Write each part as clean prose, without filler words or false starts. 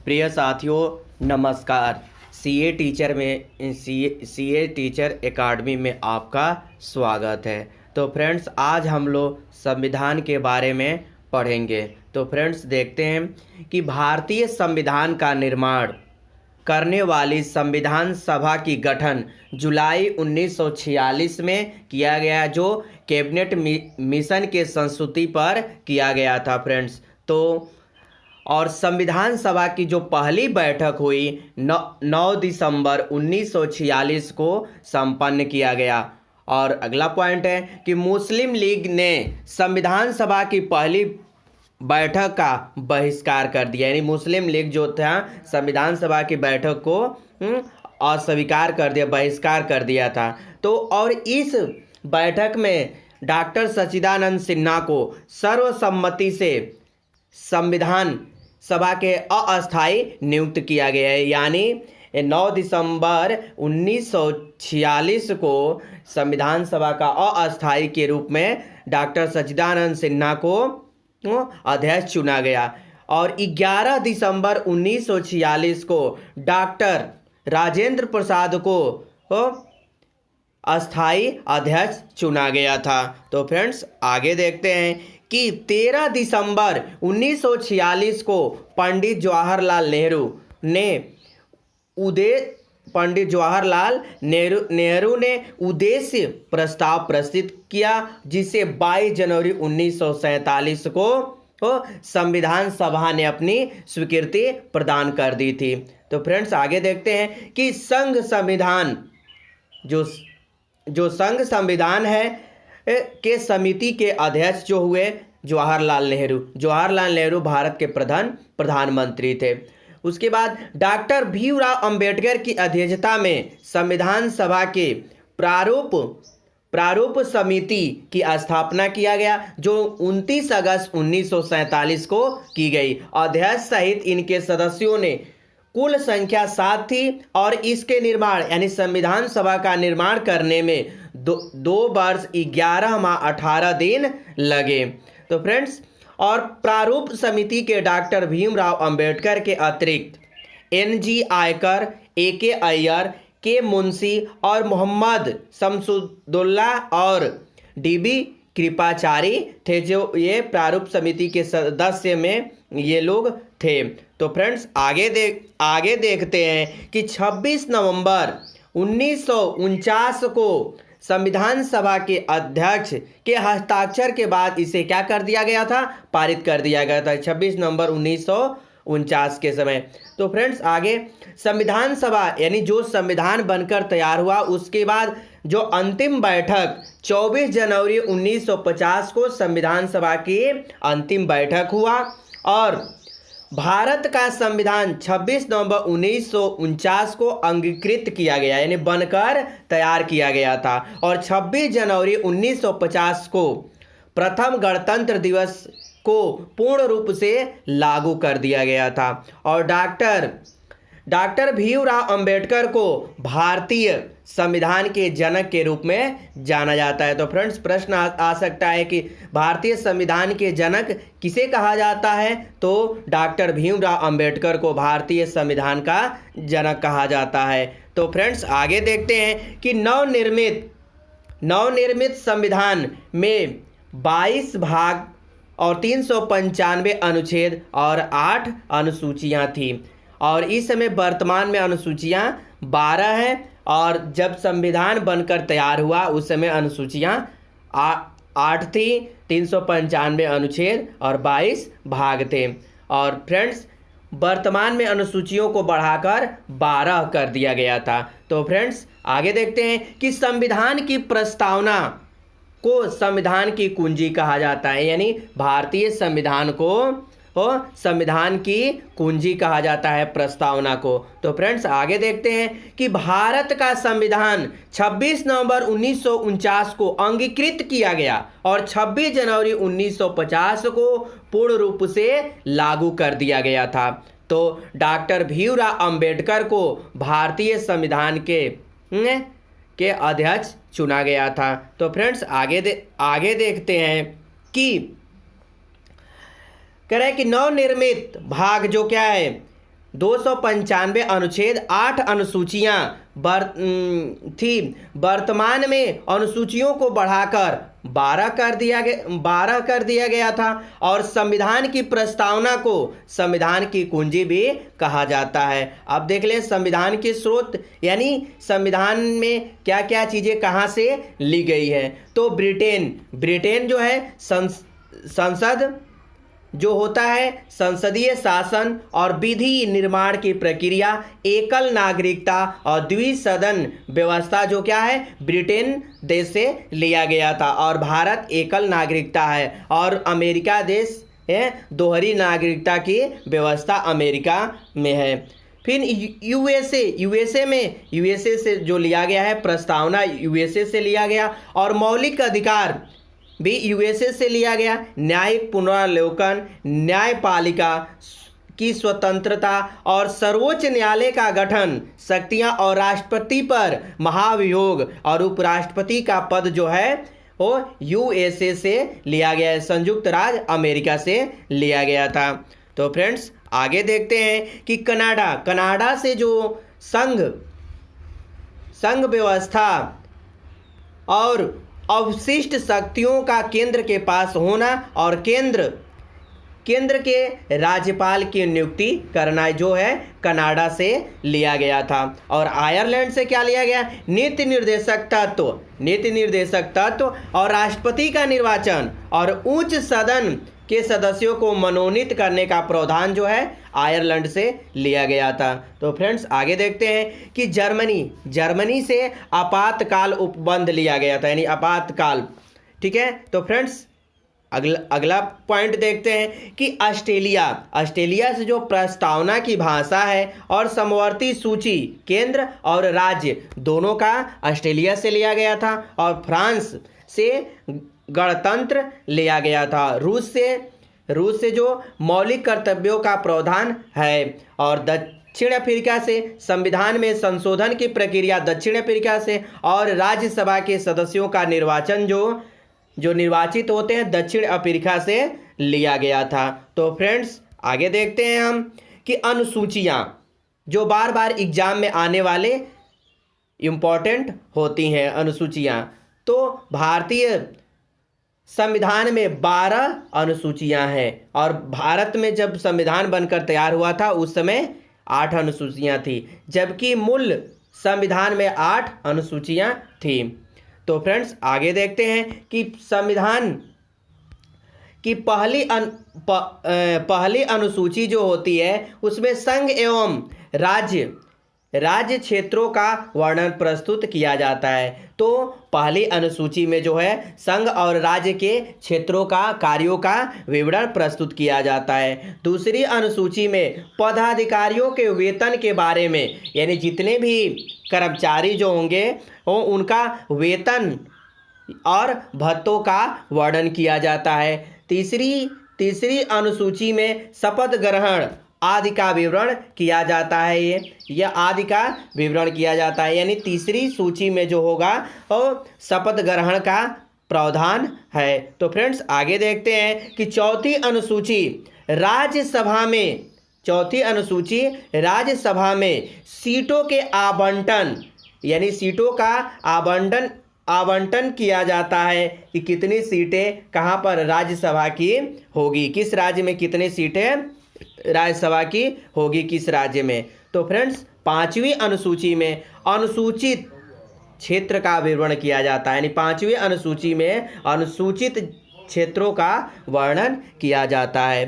प्रिय साथियों नमस्कार। सीए टीचर एकेडमी में आपका स्वागत है। तो फ्रेंड्स आज हम लोग संविधान के बारे में पढ़ेंगे। तो फ्रेंड्स देखते हैं कि भारतीय संविधान का निर्माण करने वाली संविधान सभा की गठन जुलाई 1946 में किया गया, जो कैबिनेट मिशन के संस्तुति पर किया गया था फ्रेंड्स। तो और संविधान सभा की जो पहली बैठक हुई 9 दिसंबर 1946 को संपन्न किया गया। और अगला पॉइंट है कि मुस्लिम लीग ने संविधान सभा की पहली बैठक का बहिष्कार कर दिया, यानी मुस्लिम लीग जो था संविधान सभा की बैठक को अस्वीकार कर दिया, बहिष्कार कर दिया था। तो और इस बैठक में डॉक्टर सच्चिदानंद सिन्हा को सर्वसम्मति से संविधान सभा के अस्थायी नियुक्त किया गया है, यानी 9 दिसंबर 1946 को संविधान सभा का अस्थायी के रूप में डॉक्टर सच्चिदानंद सिन्हा को अध्यक्ष चुना गया। और 11 दिसंबर 1946 को डॉक्टर राजेंद्र प्रसाद को अस्थायी अध्यक्ष चुना गया था। तो फ्रेंड्स आगे देखते हैं कि 13 दिसंबर 1946 को पंडित जवाहरलाल नेहरू ने उद्देश्य प्रस्ताव प्रस्तुत किया, जिसे 22 जनवरी 1947 को संविधान सभा ने अपनी स्वीकृति प्रदान कर दी थी। तो फ्रेंड्स आगे देखते हैं कि संघ संविधान जो संघ संविधान है के समिति के अध्यक्ष जो हुए जवाहरलाल नेहरू भारत के प्रधानमंत्री थे। उसके बाद डॉक्टर भीमराव अंबेडकर की अध्यक्षता में संविधान सभा के प्रारूप समिति की स्थापना किया गया, जो 29 अगस्त 1947 को की गई। अध्यक्ष सहित इनके सदस्यों ने कुल संख्या 7 थी और इसके निर्माण यानी संविधान सभा का निर्माण करने में 2 वर्ष 11 माह 18 दिन लगे। तो फ्रेंड्स और प्रारूप समिति के डॉक्टर भीमराव अंबेडकर के अतिरिक्त NG आयकर, AK अय्यर, के मुंशी और मोहम्मद शमसुद्दौला और DB कृपाचारी थे, जो ये प्रारूप समिति के सदस्य में ये लोग थे। तो फ्रेंड्स आगे देखते हैं कि 26 नवंबर 1949 को संविधान सभा के अध्यक्ष के हस्ताक्षर के बाद इसे क्या कर दिया गया था, पारित कर दिया गया था 26 नवंबर 1949 के समय। तो फ्रेंड्स आगे संविधान सभा यानी जो संविधान बनकर तैयार हुआ, उसके बाद जो अंतिम बैठक 24 जनवरी 1950 को संविधान सभा की अंतिम बैठक हुआ और भारत का संविधान 26 नवंबर 1949 को अंगीकृत किया गया, यानी बनकर तैयार किया गया था। और 26 जनवरी 1950 को प्रथम गणतंत्र दिवस को पूर्ण रूप से लागू कर दिया गया था। और डॉक्टर भीमराव अंबेडकर को भारतीय संविधान के जनक के रूप में जाना जाता है। तो फ्रेंड्स प्रश्न आ सकता है कि भारतीय संविधान के जनक किसे कहा जाता है, तो डॉक्टर भीमराव अंबेडकर को भारतीय संविधान का जनक कहा जाता है। तो फ्रेंड्स आगे देखते हैं कि नवनिर्मित संविधान में 22 भाग और 395 अनुच्छेद और 8 अनुसूचियां थी। और इस समय वर्तमान में अनुसूचियां 12 हैं, और जब संविधान बनकर तैयार हुआ उस समय अनुसूचियां 8 थी, 395 अनुच्छेद और 22 भाग थे। और फ्रेंड्स वर्तमान में अनुसूचियों को बढ़ाकर 12 कर दिया गया था। तो फ्रेंड्स आगे देखते हैं कि संविधान की प्रस्तावना को संविधान की कुंजी कहा जाता है, यानी भारतीय संविधान को संविधान की कुंजी कहा जाता है प्रस्तावना को। तो फ्रेंड्स आगे देखते हैं कि भारत का संविधान 26 नवंबर 1949 को अंगीकृत किया गया और 26 जनवरी 1950 को पूर्ण रूप से लागू कर दिया गया था। तो डॉक्टर भीमराव अंबेडकर को भारतीय संविधान के अध्यक्ष चुना गया था। तो फ्रेंड्स आगे देखते हैं कि कह रहे हैं कि नवनिर्मित भाग जो क्या है 295 अनुच्छेद 8 अनुसूचियां थी। वर्तमान में अनुसूचियों को बढ़ाकर 12 कर दिया गया था और संविधान की प्रस्तावना को संविधान की कुंजी भी कहा जाता है। अब देख लें संविधान के स्रोत, यानी संविधान में क्या क्या चीज़ें कहाँ से ली गई है। तो ब्रिटेन जो है संसद जो होता है, संसदीय शासन और विधि निर्माण की प्रक्रिया, एकल नागरिकता और द्विसदन व्यवस्था जो क्या है, ब्रिटेन देश से लिया गया था। और भारत एकल नागरिकता है और अमेरिका देश है दोहरी नागरिकता की व्यवस्था अमेरिका में है। फिर यूएसए से जो लिया गया है, प्रस्तावना यूएसए से लिया गया और मौलिक अधिकार भी यूएसए से लिया गया। न्यायिक पुनरावलोकन, न्यायपालिका की स्वतंत्रता और सर्वोच्च न्यायालय का गठन शक्तियां और राष्ट्रपति पर महाभियोग और उपराष्ट्रपति का पद जो है वो यूएसए से लिया गया है, संयुक्त राज्य अमेरिका से लिया गया था। तो फ्रेंड्स आगे देखते हैं कि कनाडा से जो संघ व्यवस्था और अवशिष्ट शक्तियों का केंद्र के पास होना और केंद्र के राज्यपाल की नियुक्ति करना जो है कनाडा से लिया गया था। और आयरलैंड से क्या लिया गया, नीति निर्देशक तत्व और राष्ट्रपति का निर्वाचन और उच्च सदन के सदस्यों को मनोनीत करने का प्रावधान जो है आयरलैंड से लिया गया था। तो फ्रेंड्स आगे देखते हैं कि जर्मनी से आपातकाल उपबंध लिया गया था, यानी आपातकाल। ठीक है, तो फ्रेंड्स अगला पॉइंट देखते हैं कि ऑस्ट्रेलिया से जो प्रस्तावना की भाषा है और समवर्ती सूची केंद्र और राज्य दोनों का ऑस्ट्रेलिया से लिया गया था। और फ्रांस से गणतंत्र लिया गया था। रूस से जो मौलिक कर्तव्यों का प्रावधान है। और दक्षिण अफ्रीका से संविधान में संशोधन की प्रक्रिया दक्षिण अफ्रीका से, और राज्यसभा के सदस्यों का निर्वाचन जो निर्वाचित होते हैं दक्षिण अफ्रीका से लिया गया था। तो फ्रेंड्स आगे देखते हैं हम कि अनुसूचियां जो बार बार एग्जाम में आने वाले इम्पोर्टेंट होती हैं अनुसूचियां। तो भारतीय संविधान में 12 अनुसूचियां हैं और भारत में जब संविधान बनकर तैयार हुआ था उस समय 8 अनुसूचियां थी, जबकि मूल संविधान में 8 अनुसूचियां थी। तो फ्रेंड्स आगे देखते हैं कि संविधान की पहली अनुसूची जो होती है उसमें संघ एवं राज्य क्षेत्रों का वर्णन प्रस्तुत किया जाता है। तो पहली अनुसूची में जो है संघ और राज्य के क्षेत्रों का कार्यों का विवरण प्रस्तुत किया जाता है। दूसरी अनुसूची में पदाधिकारियों के वेतन के बारे में, यानी जितने भी कर्मचारी जो होंगे वो उनका वेतन और भत्तों का वर्णन किया जाता है। तीसरी अनुसूची में शपथ ग्रहण आदि का विवरण किया जाता है। यह आदि का विवरण किया जाता है, यानी तीसरी सूची में जो होगा वो शपथ ग्रहण का प्रावधान है। तो फ्रेंड्स आगे देखते हैं कि चौथी अनुसूची राज्यसभा में सीटों के आवंटन, यानी सीटों का आवंटन किया जाता है कि कितनी सीटें कहाँ पर राज्यसभा की होगी, किस राज्य में कितनी सीटें राज्यसभा की होगी किस राज्य में। तो फ्रेंड्स 5वीं अनुसूची में अनुसूचित क्षेत्र का विवरण किया जाता है, यानी 5वीं अनुसूची में अनुसूचित क्षेत्रों का वर्णन किया जाता है।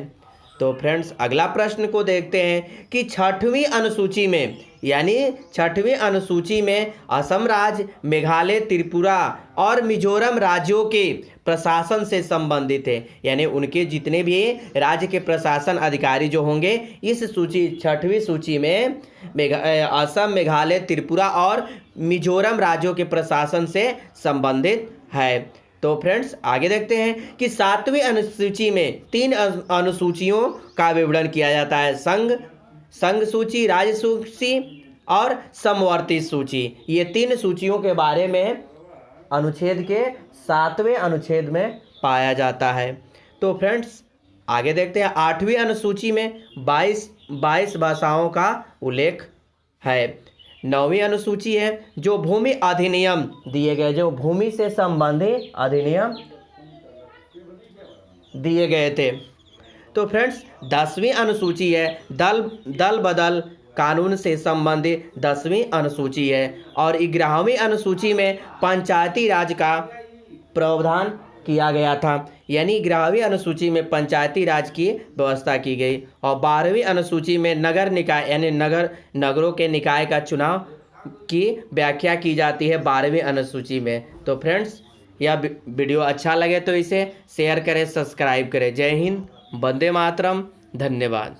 तो फ्रेंड्स अगला प्रश्न को देखते हैं कि 6वीं अनुसूची में, यानी 6वीं अनुसूची में असम राज्य, मेघालय, त्रिपुरा और मिजोरम राज्यों के प्रशासन से संबंधित है, यानी उनके जितने भी राज्य के प्रशासन अधिकारी जो होंगे इस 6वीं सूची में असम, मेघालय, त्रिपुरा और मिजोरम राज्यों के प्रशासन से संबंधित है। तो फ्रेंड्स आगे देखते हैं कि 7वीं अनुसूची में 3 अनुसूचियों का विवरण किया जाता है, संघ सूची, राज्य सूची और समवर्ती सूची। ये 3 सूचियों के बारे में अनुच्छेद के 7वें अनुच्छेद में पाया जाता है। तो फ्रेंड्स आगे देखते हैं 8वीं अनुसूची में 22 भाषाओं का उल्लेख है। 9वीं अनुसूची है जो भूमि अधिनियम दिए गए, जो भूमि से संबंधित अधिनियम दिए गए थे। तो फ्रेंड्स 10वीं अनुसूची है दल बदल कानून से संबंधित 10वीं अनुसूची है। और 11वीं अनुसूची में पंचायती राज का प्रावधान किया गया था, यानी 11वीं अनुसूची में पंचायती राज की व्यवस्था की गई। और 12वीं अनुसूची में नगर निकाय यानी नगरों के निकाय का चुनाव की व्याख्या की जाती है 12वीं अनुसूची में। तो फ्रेंड्स यह वीडियो अच्छा लगे तो इसे शेयर करें, सब्सक्राइब करें। जय हिंद, वंदे मातरम, धन्यवाद।